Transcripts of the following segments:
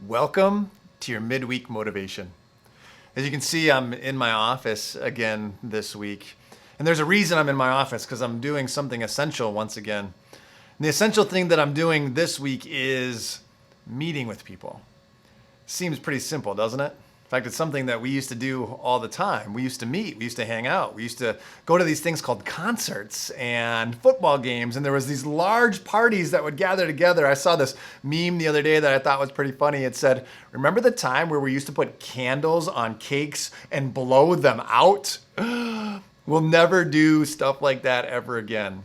Welcome to your midweek motivation. As you can see, I'm in my office again this week. And there's a reason I'm in my office, because I'm doing something essential once again. And the essential thing that I'm doing this week is meeting with people. Seems pretty simple, doesn't it? In fact, it's something that we used to do all the time. We used to meet, we used to hang out, we used to go to these things called concerts and football games, and there was these large parties that would gather together. I saw this meme the other day that I thought was pretty funny. It said, "Remember the time where we used to put candles on cakes and blow them out?" We'll never do stuff like that ever again.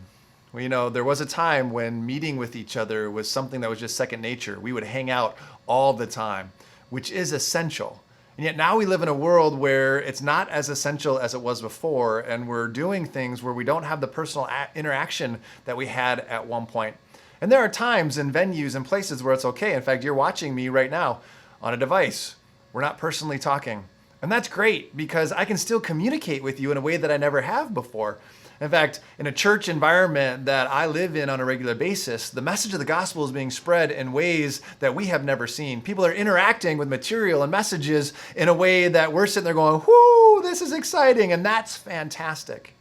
Well, there was a time when meeting with each other was something that was just second nature. We would hang out all the time, which is essential. And yet now we live in a world where it's not as essential as it was before, and we're doing things where we don't have the personal interaction that we had at one point. And there are times and venues and places where it's okay. In fact, you're watching me right now on a device. We're not personally talking. And that's great, because I can still communicate with you in a way that I never have before. In fact, in a church environment that I live in on a regular basis, the message of the gospel is being spread in ways that we have never seen. People are interacting with material and messages in a way that we're sitting there going, "Whoo, this is exciting," and that's fantastic.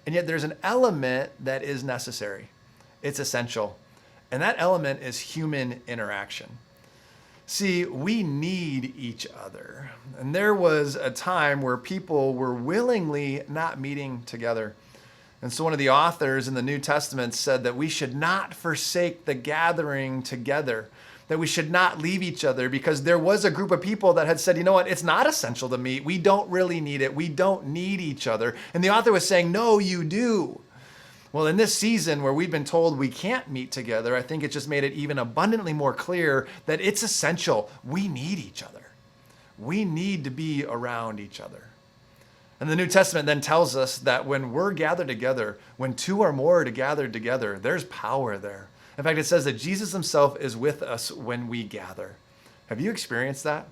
And yet there's an element that is necessary. It's essential. And that element is human interaction. See, we need each other. And there was a time where people were willingly not meeting together. And so one of the authors in the New Testament said that we should not forsake the gathering together, that we should not leave each other, because there was a group of people that had said, you know what, it's not essential to meet. We don't really need it. We don't need each other. And the author was saying, no, you do. Well, in this season where we've been told we can't meet together, I think it just made it even abundantly more clear that it's essential. We need each other. We need to be around each other. And the New Testament then tells us that when we're gathered together, when two or more are gathered together, there's power there. In fact, it says that Jesus himself is with us when we gather. Have you experienced that?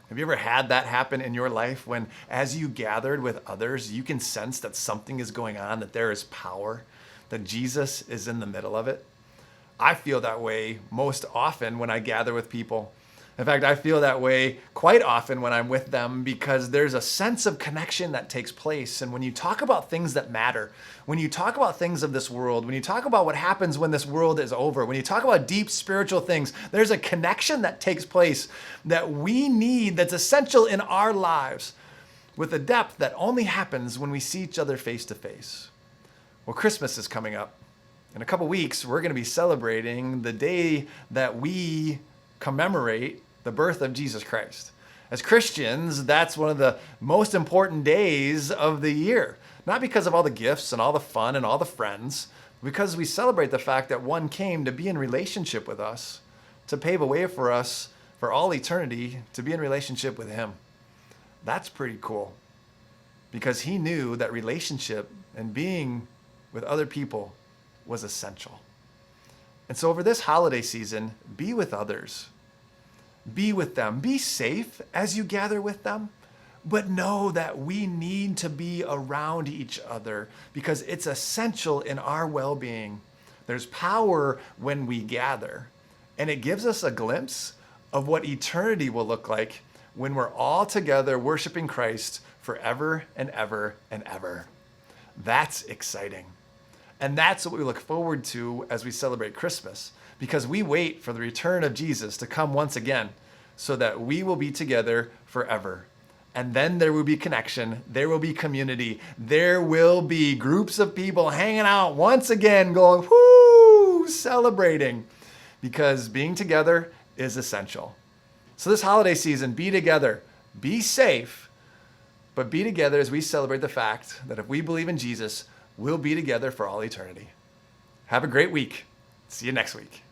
Have you ever had that happen in your life when, as you gathered with others, you can sense that something is going on, that there is power, that Jesus is in the middle of it? I feel that way most often when I gather with people. In fact, I feel that way quite often when I'm with them, because there's a sense of connection that takes place. And when you talk about things that matter, when you talk about things of this world, when you talk about what happens when this world is over, when you talk about deep spiritual things, there's a connection that takes place that we need, that's essential in our lives, with a depth that only happens when we see each other face to face. Well, Christmas is coming up. In a couple weeks, we're going to be celebrating the day that we commemorate the birth of Jesus Christ. As Christians, that's one of the most important days of the year. Not because of all the gifts and all the fun and all the friends, because we celebrate the fact that one came to be in relationship with us, to pave a way for us for all eternity to be in relationship with him. That's pretty cool, because he knew that relationship and being with other people was essential. And so over this holiday season, be with others. Be with them. Be safe as you gather with them. But know that we need to be around each other, because it's essential in our well-being. There's power when we gather. And it gives us a glimpse of what eternity will look like when we're all together worshiping Christ forever and ever and ever. That's exciting. And that's what we look forward to as we celebrate Christmas, because we wait for the return of Jesus to come once again, so that we will be together forever. And then there will be connection, there will be community, there will be groups of people hanging out once again going, whoo, celebrating, because being together is essential. So this holiday season, be together, be safe, but be together as we celebrate the fact that if we believe in Jesus, we'll be together for all eternity. Have a great week. See you next week.